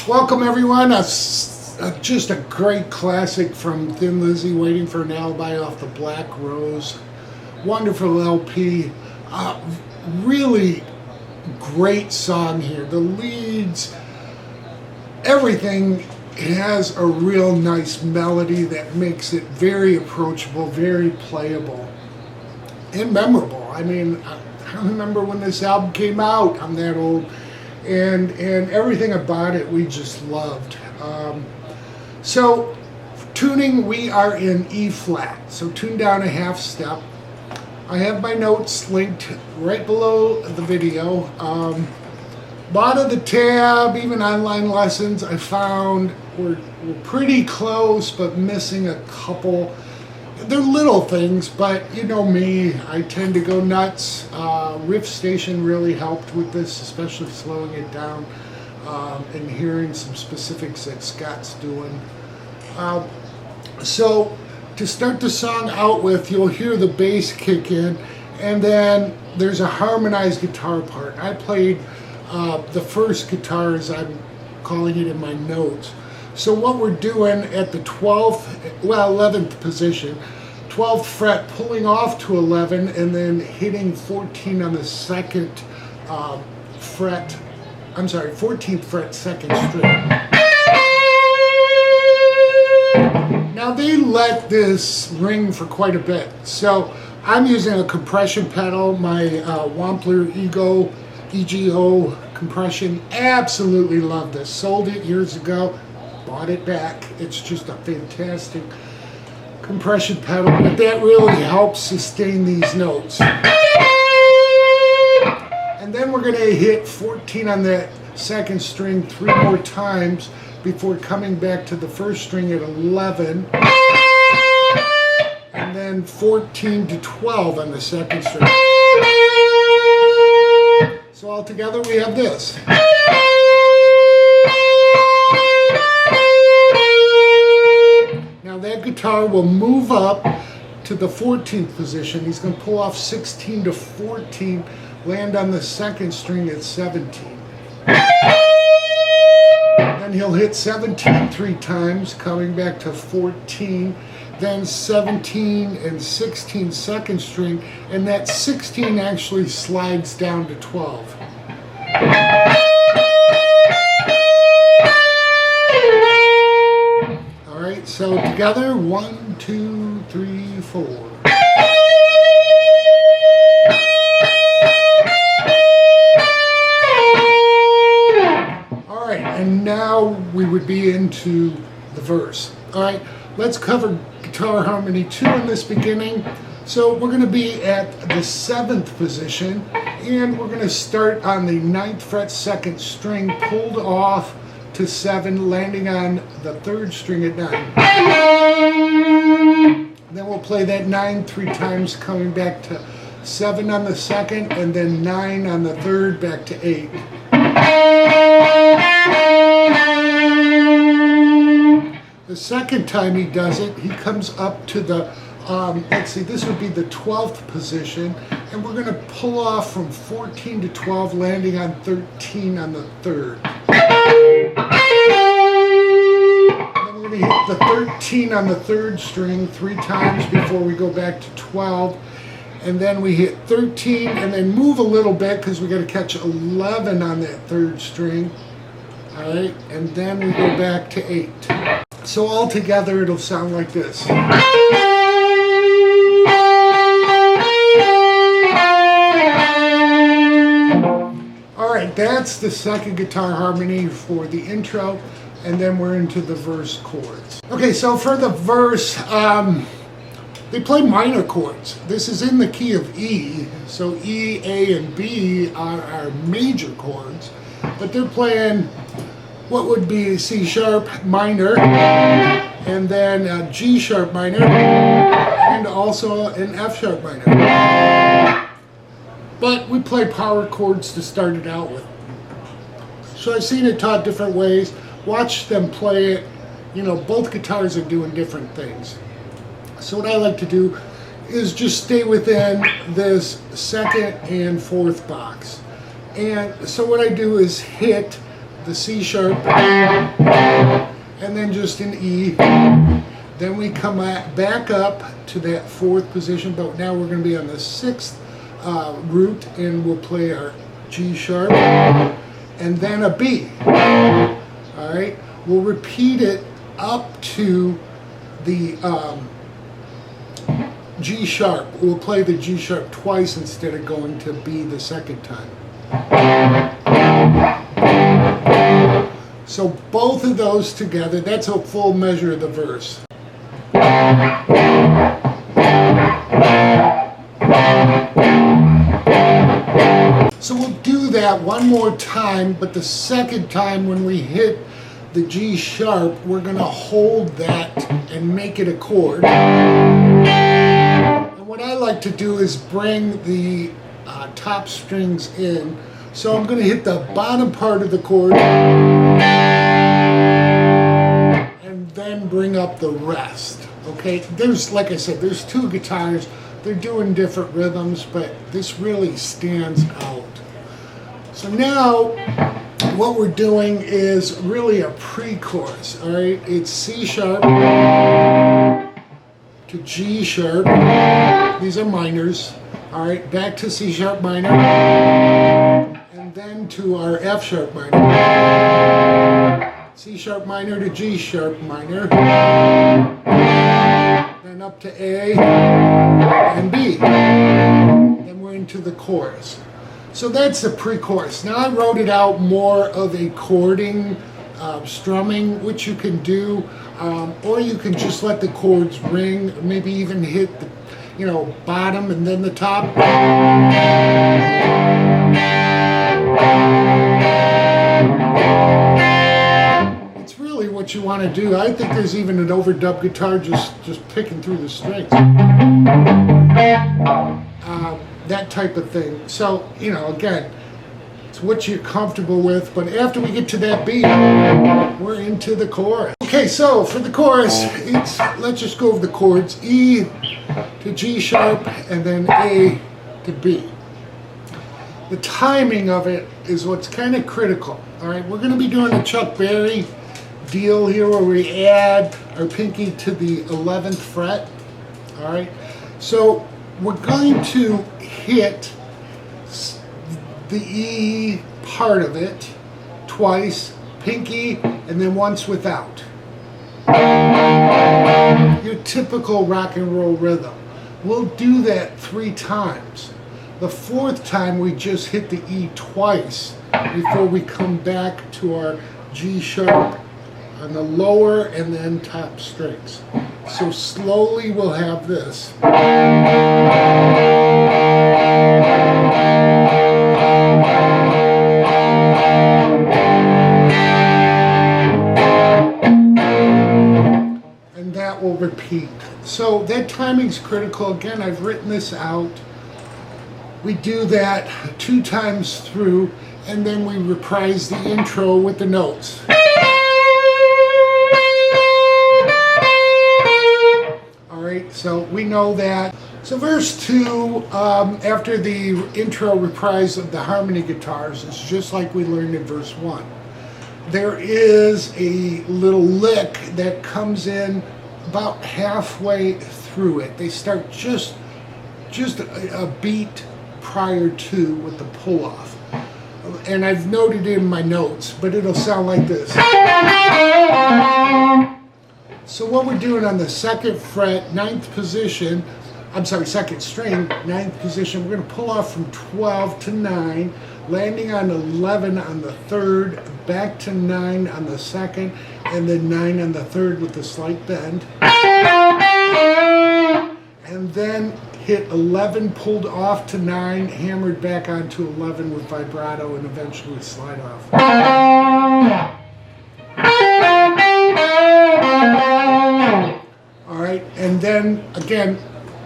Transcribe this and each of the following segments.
Welcome everyone, just a great classic from Thin Lizzy, Waiting for an Alibi off the Black Rose. Wonderful LP, really great song here. The leads, everything has a real nice melody that makes it very approachable, very playable, and memorable. I mean, I remember when this album came out, I'm that old. And everything about it we just loved. So tuning, we are in E flat, so tune down a half step. I have my notes linked right below the video. Bottom of the tab, even online lessons I found were pretty close but missing a couple. They're little things, but you know me, I tend to go nuts. Riff Station really helped with this, especially slowing it down and hearing some specifics that Scott's doing. So to start the song out with, you'll hear the bass kick in, and then there's a harmonized guitar part. I played the first guitar, as I'm calling it in my notes. So what we're doing at the 11th position, 12th fret, pulling off to 11 and then hitting 14 on the 14th fret, second string. Now they let this ring for quite a bit. So I'm using a compression pedal, my Wampler EGO compression. Absolutely love this. Sold it years ago. Bought it back. It's just a fantastic compression pedal, but that really helps sustain these notes. And then we're going to hit 14 on that second string 3 more times before coming back to the first string at 11, and then 14 to 12 on the second string. So all together we have this. Now that guitar will move up to the 14th position. He's going to pull off 16 to 14, land on the second string at 17. Then he'll hit 17 3 times, coming back to 14, then 17 and 16 second string, and that 16 actually slides down to 12. So together, 1, 2, 3, 4. All right, and now we would be into the verse. All right, let's cover guitar harmony 2 in this beginning. So we're going to be at the 7th position, and we're going to start on the 9th fret, second string, pulled off to 7, landing on the 3rd string at 9. Then we'll play that 9 3 times, coming back to 7 on the 2nd, and then 9 on the 3rd, back to 8. The second time he does it, he comes up to the, let's see, this would be the 12th position, and we're going to pull off from 14 to 12, landing on 13 on the 3rd. Then we're going to hit the 13 on the 3rd string 3 times before we go back to 12. And then we hit 13 and then move a little bit because we got to catch 11 on that 3rd string. All right, and then we go back to 8. So all together it'll sound like this. All right, that's the second guitar harmony for the intro. and then we're into the verse chords. Okay, so for the verse, they play minor chords. This is in the key of E, so E, A, and B are our major chords, but they're playing what would be C sharp minor, and then G sharp minor, and also an F sharp minor. But we play power chords to start it out with. So I've seen it taught different ways. Watch them play it. You know, both guitars are doing different things. So what I like to do is just stay within this second and fourth box. And so what I do is hit the C sharp and then just an E. Then we come back up to that fourth position, but now we're going to be on the sixth root, and we'll play our G sharp and then a B. All right, we'll repeat it up to the G sharp. We'll play the G sharp twice instead of going to B the second time. So both of those together, that's a full measure of the verse. So we'll do that one more time, but the second time when we hit the G sharp, we're going to hold that and make it a chord. And what I like to do is bring the top strings in. So I'm going to hit the bottom part of the chord and then bring up the rest. Okay, there's, like I said, there's two guitars. They're doing different rhythms, but this really stands out. So now what we're doing is really a pre-chorus, all right? It's C sharp to G sharp. These are minors, all right? Back to C sharp minor, and then to our F sharp minor. C sharp minor to G sharp minor, then up to A and B. Then we're into the chorus. So that's the pre-chorus. Now I wrote it out more of a chording, strumming, which you can do, or you can just let the chords ring, maybe even hit the, bottom and then the top. It's really what you want to do. I think there's even an overdub guitar just picking through the strings. That type of thing. So, again, it's what you're comfortable with, but after we get to that beat, we're into the chorus. Okay, so for the chorus, let's just go over the chords. E to G sharp, and then A to B. The timing of it is what's kind of critical. All right, we're going to be doing a Chuck Berry deal here where we add our pinky to the 11th fret. All right, so we're going to hit the E part of it twice, pinky, and then once without. Your typical rock and roll rhythm. We'll do that 3 times. The 4th time we just hit the E twice before we come back to our G sharp on the lower and then top strings. So slowly we'll have this. And that will repeat. So that timing's critical. Again, I've written this out. We do that 2 times through, and then we reprise the intro with the notes. So we know that. So verse 2, after the intro reprise of the harmony guitars, is just like we learned in verse 1. There is a little lick that comes in about halfway through it. They start just a beat prior to with the pull-off. And I've noted it in my notes, but it'll sound like this. So what we're doing on the 2nd fret, 9th position, second string, 9th position, we're going to pull off from 12 to 9, landing on 11 on the 3rd back to 9 on the second, and then 9 on the third with a slight bend. And then hit 11 pulled off to 9, hammered back onto 11 with vibrato, and eventually slide off. Alright, and then again,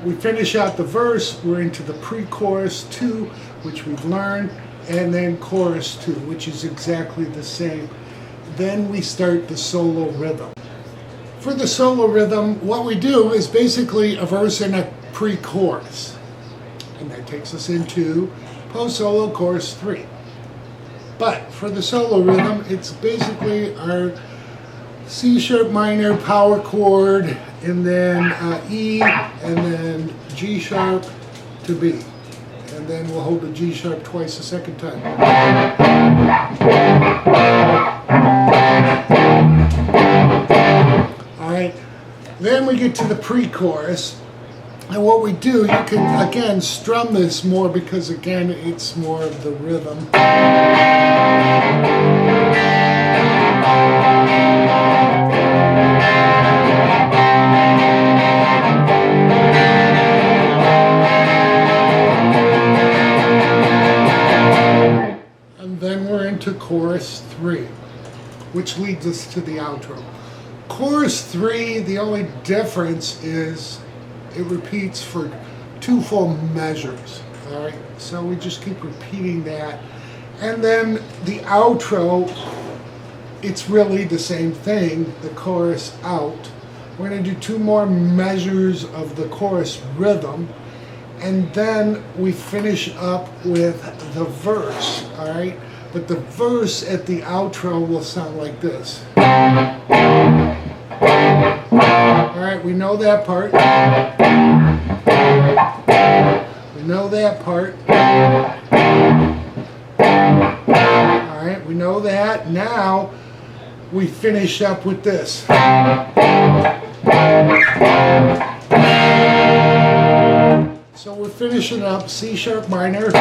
we finish out the verse, we're into the pre-chorus 2, which we've learned, and then chorus 2, which is exactly the same. Then we start the solo rhythm. For the solo rhythm, what we do is basically a verse and a pre-chorus. And that takes us into post-solo chorus 3. But for the solo rhythm, it's basically our C sharp minor power chord, and then E, and then G sharp to B. And then we'll hold the G sharp twice a second time. Alright, then we get to the pre-chorus. And what we do, you can again strum this more because again it's more of the rhythm. And then we're into chorus 3, which leads us to the outro. Chorus 3, the only difference is it repeats for 2 full measures. Alright, so we just keep repeating that. And then the outro, it's really the same thing, the chorus out. We're going to do 2 more measures of the chorus rhythm, and then we finish up with the verse. Alright, but the verse at the outro will sound like this. Alright, we know that part. We know that part. Alright, we know that. Now we finish up with this. So we're finishing up C sharp minor,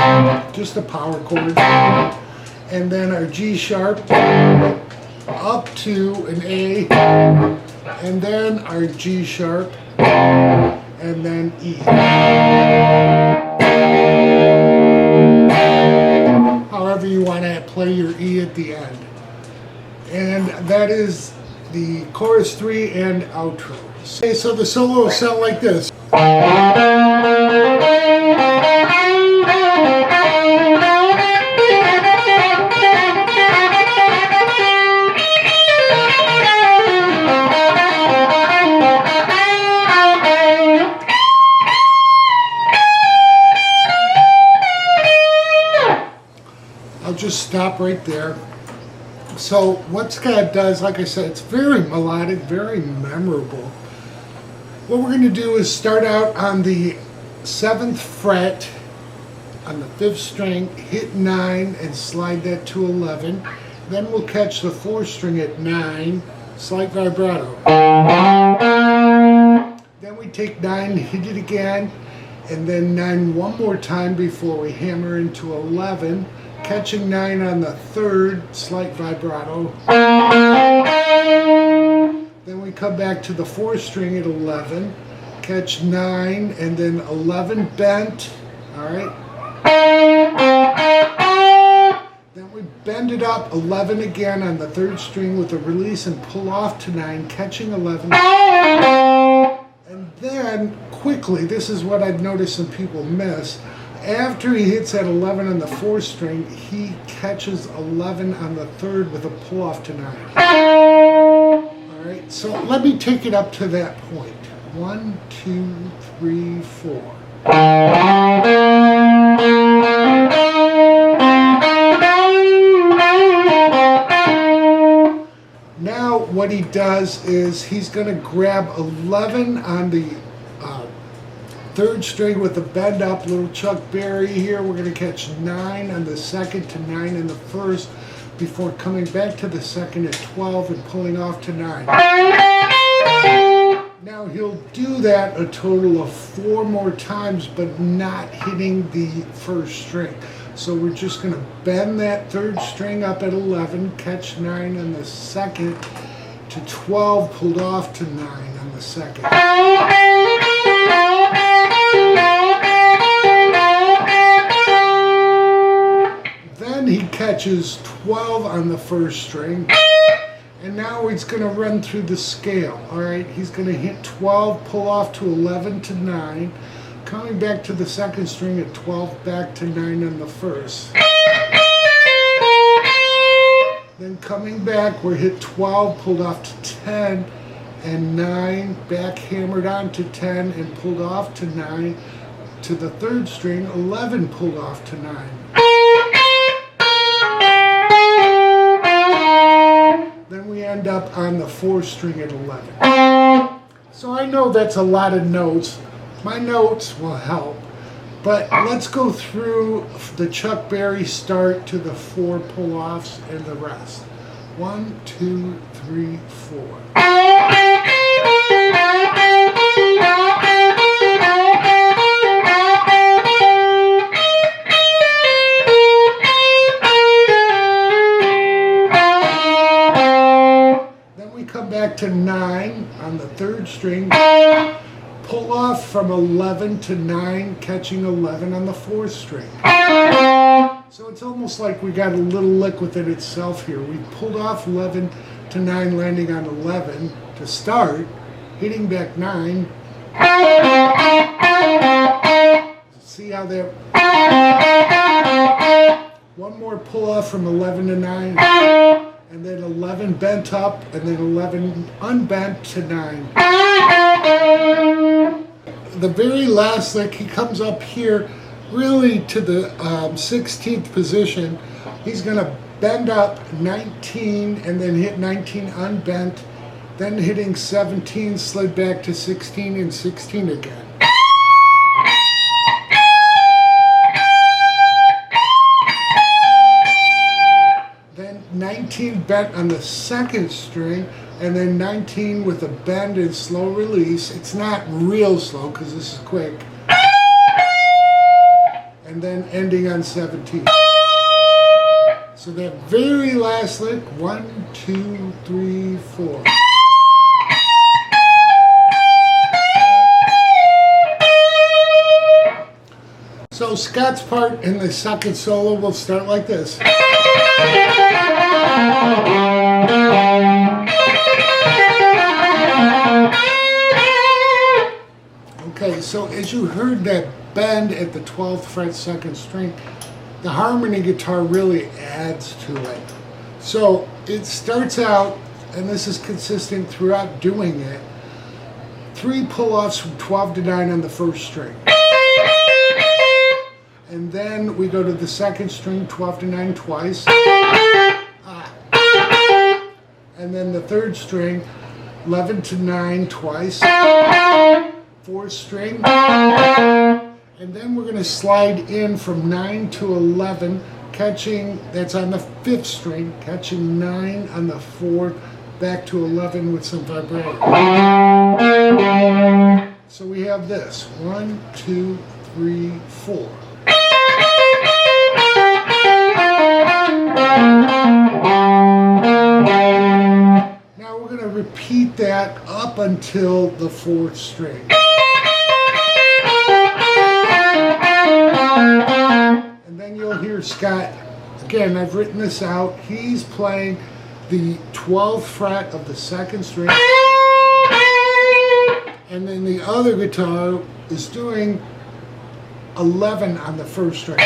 just a power chord, and then our G sharp up to an A, and then our G sharp, and then E. However you want to play your E at the end. And that is the chorus 3 and outro. Okay, so the solo will sound like this. I'll just stop right there. So what Scott does, like I said, it's very melodic, very memorable. What we're going to do is start out on the 7th fret on the 5th string, hit 9 and slide that to 11. Then we'll catch the 4th string at 9, slight vibrato. Then we take 9, hit it again, and then 9 one more time before we hammer into 11. Catching 9 on the 3rd, slight vibrato. Then we come back to the 4th string at 11, catch 9, and then 11 bent. Alright. Then we bend it up 11 again on the 3rd string with a release and pull off to 9, catching 11. And then quickly, this is what I've noticed some people miss. After he hits that 11 on the 4th string, he catches 11 on the 3rd with a pull off to 9. Alright, so let me take it up to that point. 1, 2, 3, 4. Now what he does is he's going to grab 11 on the 3rd string with a bend up, little Chuck Berry here. We're going to catch 9 on the 2nd to 9 in the 1st before coming back to the 2nd at 12 and pulling off to 9. Now he'll do that a total of 4 more times, but not hitting the 1st string. So we're just going to bend that third string up at 11, catch 9 on the second, to 12, pulled off to 9 on the second. Then he catches 12 on the first string. And now he's going to run through the scale, all right? He's going to hit 12, pull off to 11 to 9, coming back to the second string at 12, back to 9 on the first. Then coming back, we're hit 12, pulled off to 10, and 9, back hammered on to 10, and pulled off to 9, to the third string, 11, pulled off to 9. Then we end up on the fourth string at 11. So I know that's a lot of notes. My notes will help. But let's go through the Chuck Berry start to the 4 pull-offs and the rest. 1, 2, 3, 4. Back to 9 on the third string, pull off from 11 to 9, catching 11 on the fourth string. So it's almost like we got a little lick within itself here. We pulled off 11 to 9, landing on 11 to start, hitting back 9. See how that... One more pull off from 11 to 9. And then 11 bent up, and then 11 unbent to 9. The very last lick, he comes up here really to the 16th position. He's going to bend up 19 and then hit 19 unbent, then hitting 17, slid back to 16 and 16 again. 19 bent on the second string, and then 19 with a bend and slow release. It's not real slow because this is quick. And then ending on 17. So that very last lick, 1, 2, 3, 4. So Scott's part in the second solo will start like this. Okay, so as you heard that bend at the 12th fret second string, the harmony guitar really adds to it. So it starts out, and this is consistent throughout doing it, 3 pull-offs from 12 to 9 on the first string. And then we go to the second string, 12 to 9 twice. And then the third string, 11 to 9 twice. Fourth string. And then we're going to slide in from 9 to 11, catching, that's on the 5th string, catching 9 on the 4th, back to 11 with some vibrato. So we have this, 1, 2, 3, 4. Now we're going to repeat that up until the 4th string. And then you'll hear Scott, again, I've written this out, he's playing the 12th fret of the 2nd string, and then the other guitar is doing 11 on the 1st string.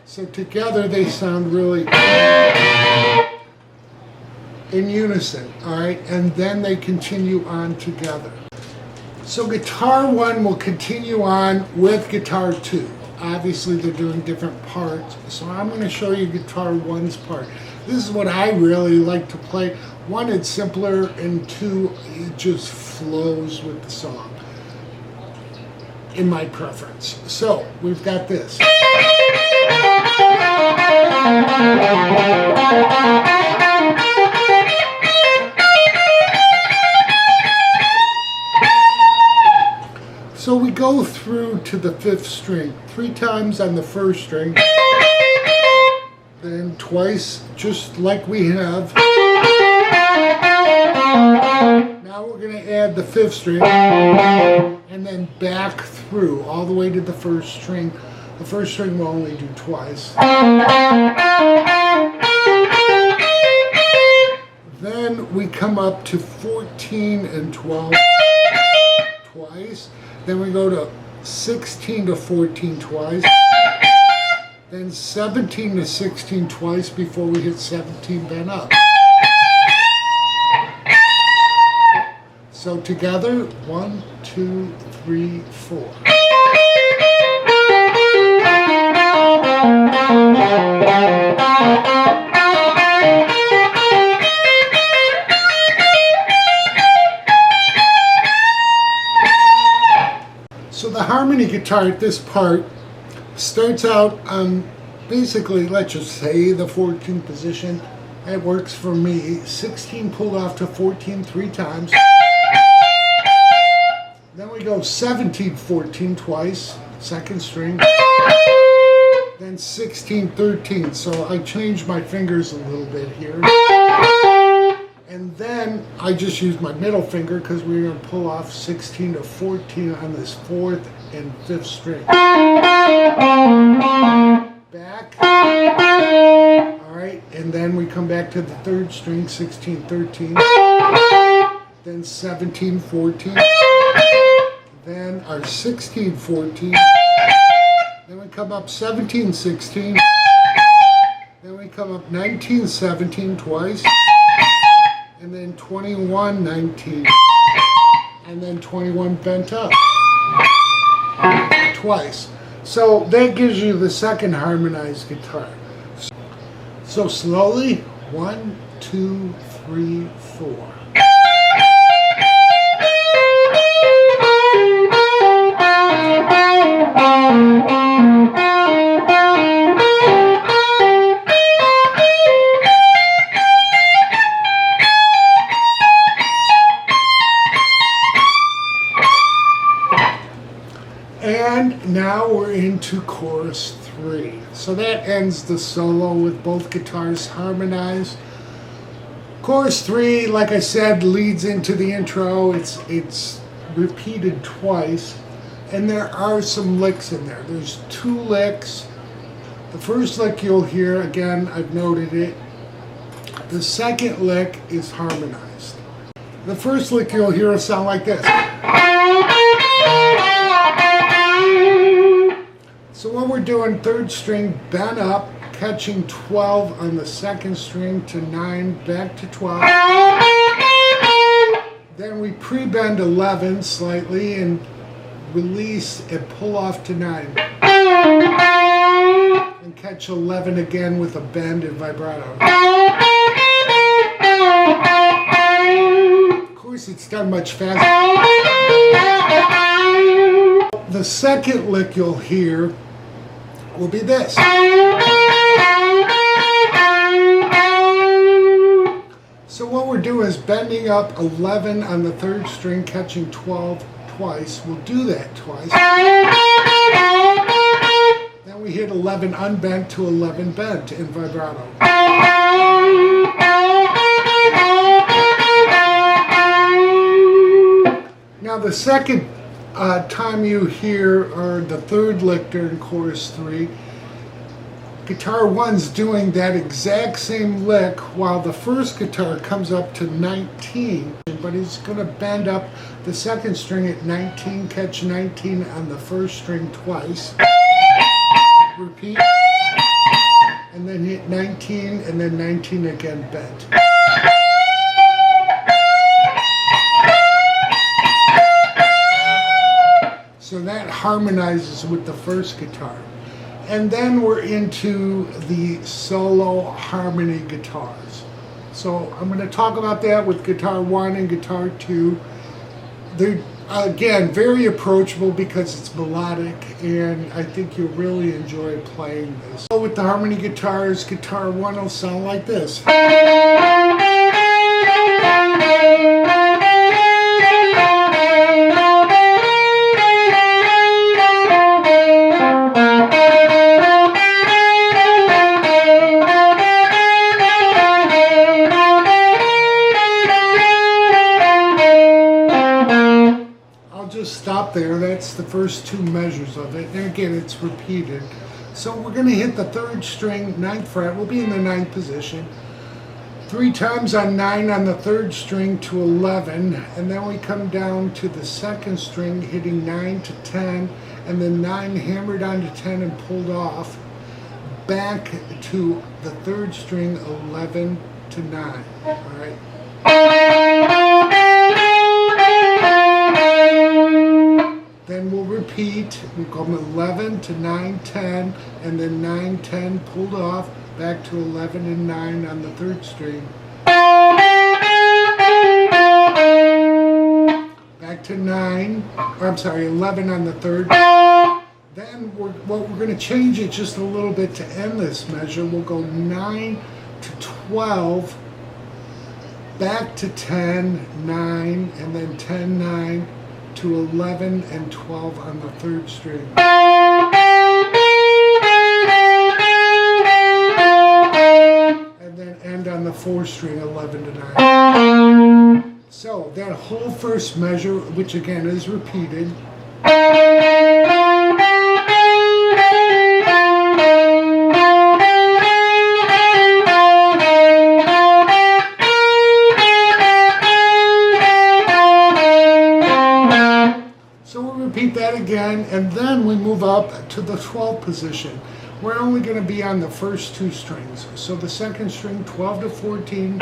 So together they sound really in unison, all right? And then they continue on together. So guitar 1 will continue on with guitar 2. Obviously they're doing different parts, so I'm going to show you guitar 1's part. This is what I really like to play. 1, it's simpler, and 2, it just flows with the song, in my preference. So we've got this. So we go through to the 5th string 3 times on the 1st string, then twice just like we have. Now we're going to add the 5th string and then back through all the way to the 1st string. The 1st string will only do twice. Then we come up to 14 and 12 twice. Then we go to 16 to 14 twice. Then 17 to 16 twice before we hit 17 bent up. So together, 1, 2, 3, 4. So the harmony guitar at this part starts out on basically, let's just say, the 14th position. It works for me. 16 pulled off to 14 3 times. Then we go 17, 14 twice, 2nd string. Then 16, 13. So I changed my fingers a little bit here. And then I just used my middle finger because we're going to pull off 16 to 14 on this 4th and 5th string. Back. Alright, and then we come back to the 3rd string, 16, 13. Then 17, 14. Then our 16, 14. Then we come up 17, 16. Then we come up 19, 17 twice. And then 21, 19. And then 21 bent up. Twice. So that gives you the 2nd harmonized guitar. So slowly, 1, 2, 3, 4. And now we're into chorus 3. So that ends the solo with both guitars harmonized. Chorus 3, like I said, leads into the intro. It's repeated twice, and there are some licks in there. There's 2 licks. The first lick you'll hear, again, I've noted it. The second lick is harmonized. The first lick you'll hear will sound like this. So when we're doing 3rd string, bent up, catching 12 on the 2nd string to 9, back to 12. Then we pre-bend 11 slightly and release and pull off to 9. And catch 11 again with a bend and vibrato. Of course, it's done much faster. The second lick you'll hear will be this. So what we're doing is bending up 11 on the 3rd string, catching 12 twice. We'll do that twice. Then we hit 11 unbent to 11 bent in vibrato. Now the second time you hear, or the 3rd lick during chorus 3, guitar 1's doing that exact same lick while the first guitar comes up to 19, but he's going to bend up the 2nd string at 19, catch 19 on the 1st string twice, repeat, and then hit 19 and then 19 again bent. So that harmonizes with the first guitar. And then we're into the solo harmony guitars. So I'm going to talk about that with guitar 1 and guitar 2. They're, again, very approachable because it's melodic, and I think you'll really enjoy playing this. So with the harmony guitars, guitar 1 will sound like this. I'll just stop there. That's the first two measures of it. And again, it's repeated. So we're going to hit the third string, 9th fret. We'll be in the 9th position. 3 times on 9 on the third string to 11. And then we come down to the second string, hitting 9 to 10. And then 9 hammered onto 10 and pulled off. Back to the third string, 11 to 9. All right. Then we'll repeat. We go from 11 to 9, 10, and then 9, 10 pulled off, back to 11 and 9 on the third string. Back to 11 on the third. Then we're going to change it just a little bit to end this measure. We'll go 9 to 12, back to 10, 9, and then 10, 9, to 11 and 12 on the third string. And then end on the fourth string, 11 to 9. So that whole first measure, which again is repeated, repeat that again, and then we move up to the 12th position. We're only going to be on the first two strings. So the second string, 12 to 14.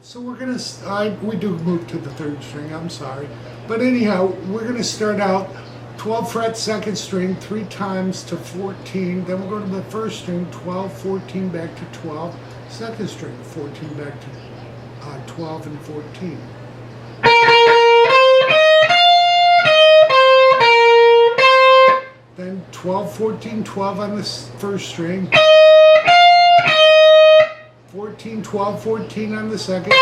So we're going to, we do move to the third string, I'm sorry. But anyhow, we're going to start out 12 fret, second string, 3 times to 14. Then we'll go to the first string, 12, 14, back to 12. Second string, 14, back to 12 and 14. Then 12, 14, 12 on the first string. 14, 12, 14 on the second.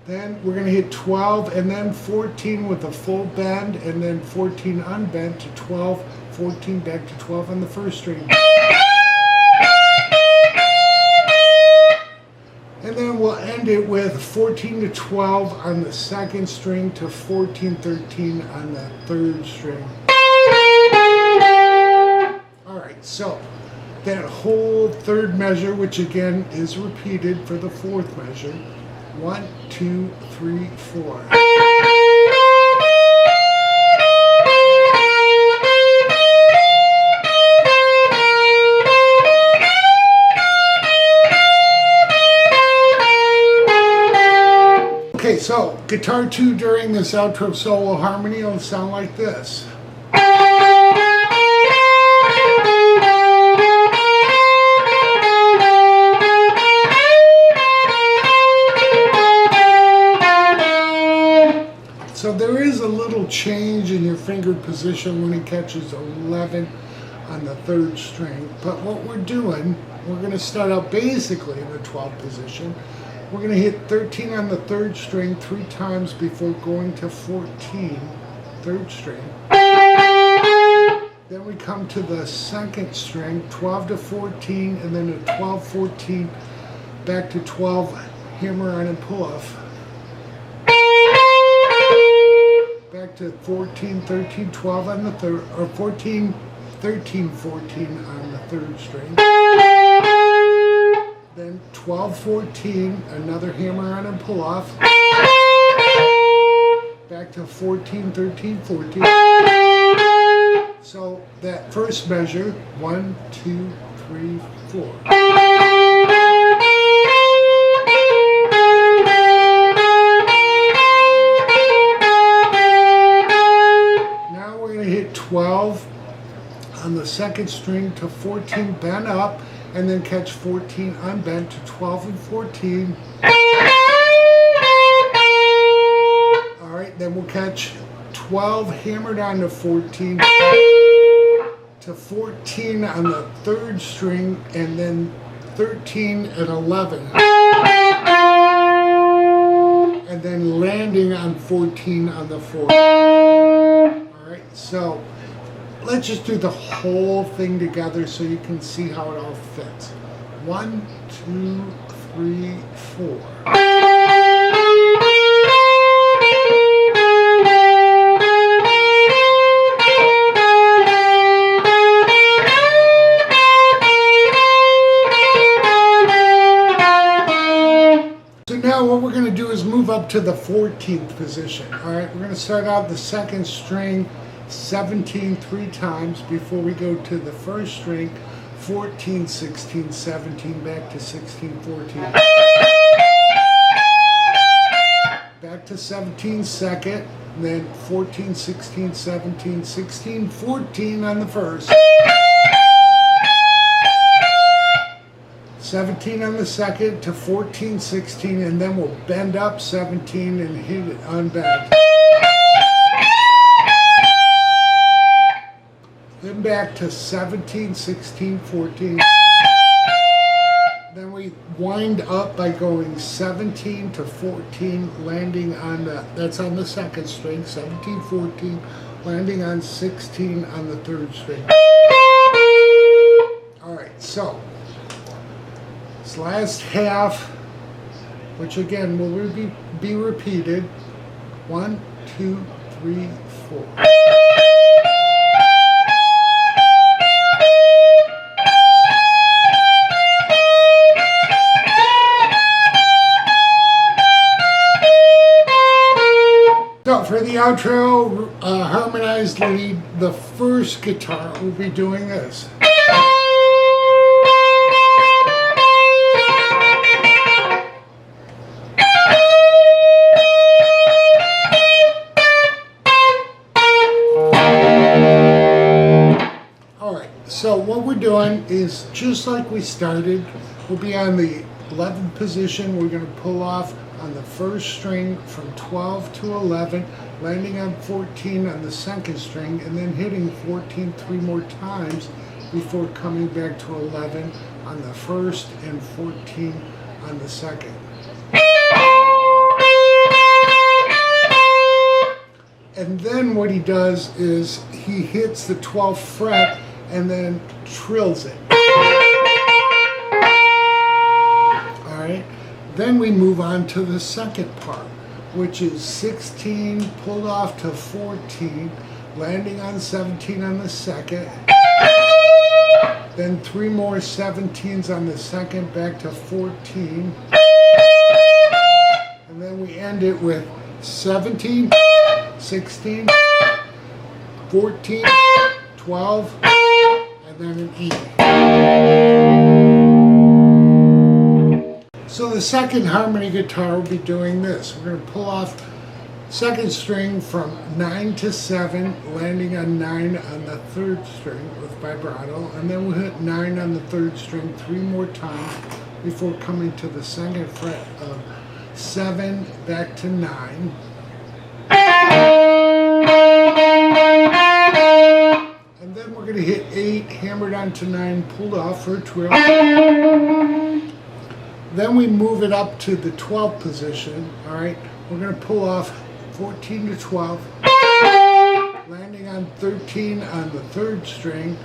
Then we're going to hit 12 and then 14 with a full bend, and then 14 unbent to 12, 14 back to 12 on the first string. And then we'll end it with 14 to 12 on the second string to 14, 13 on the third string. All right, so that whole third measure, which again is repeated for the fourth measure. 1, 2, 3, 4. Okay, so guitar 2 during this outro solo harmony will sound like this. So there is a little change in your fingered position when he catches 11 on the third string. But what we're doing, we're going to start out basically in the 12th position. We're going to hit 13 on the third string 3 times before going to 14, third string. Then we come to the second string, 12 to 14, and then a 12, 14, back to 12, hammer on and pull off. Back to 14, 13, 12 on the third, or 14, 13, 14 on the third string. Then 12, 14, another hammer on and pull off. Back to 14, 13, 14. So that first measure, 1, 2, 3, 4. Now we're going to hit 12 on the second string to 14, bend up, and then catch 14 unbent to 12 and 14. All right, then we'll catch 12 hammered on to 14 to 14 on the third string, and then 13 and 11. And then landing on 14 on the fourth. All Alright, so let's just do the whole thing together so you can see how it all fits. 1, 2, 3, 4. So now what we're going to do is move up to the 14th position. Alright, we're going to start out the second string 17 3 times before we go to the first string 14, 16, 17, back to 16, 14. Back to 17 second, and then 14, 16, 17, 16, 14 on the first. 17 on the second to 14, 16, and then we'll bend up 17 and hit it unbend. Then back to 17, 16, 14. Then we wind up by going 17 to 14, landing on that's on the second string, 17, 14, landing on 16 on the third string. Alright, so this last half, which again will be repeated, 1, 2, 3, 4. So for the outro, harmonized lead, the first guitar will be doing this. Alright, so what we're doing is just like we started, we'll be on the 11th position. We're going to pull off on the first string from 12 to 11, landing on 14 on the second string, and then hitting 14 3 more times before coming back to 11 on the first and 14 on the second. And then what he does is he hits the 12th fret and then trills it. Alright? Then we move on to the second part, which is 16 pulled off to 14, landing on 17 on the second, then 3 more 17s on the second, back to 14, and then we end it with 17, 16, 14, 12, and then an E. So the second harmony guitar will be doing this. We're going to pull off second string from 9 to 7, landing on 9 on the third string with vibrato, and then we'll hit 9 on the third string 3 more times before coming to the second fret of 7, back to 9. And then we're going to hit 8, hammered onto 9, pulled off for a trill. Then we move it up to the 12th position. Alright, we're going to pull off 14 to 12, landing on 13 on the third string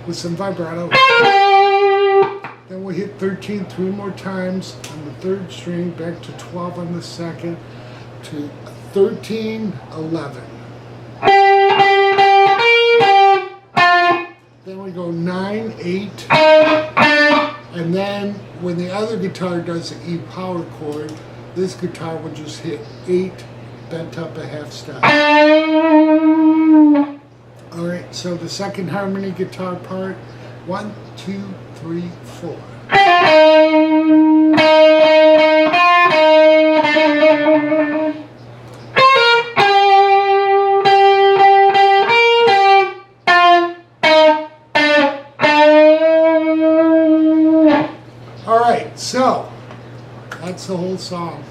with some vibrato. Then we hit 13 3 more times on the third string, back to 12 on the second, to 13, 11. Then we go 9, 8, and then when the other guitar does the E power chord, this guitar will just hit 8, bent up a half step. Alright, so the second harmony guitar part, 1, 2, 3, 4. Alright, so that's the whole song.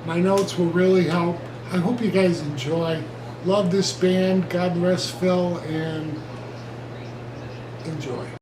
My notes will really help. I hope you guys enjoy. Love this band. God rest Phil, and enjoy.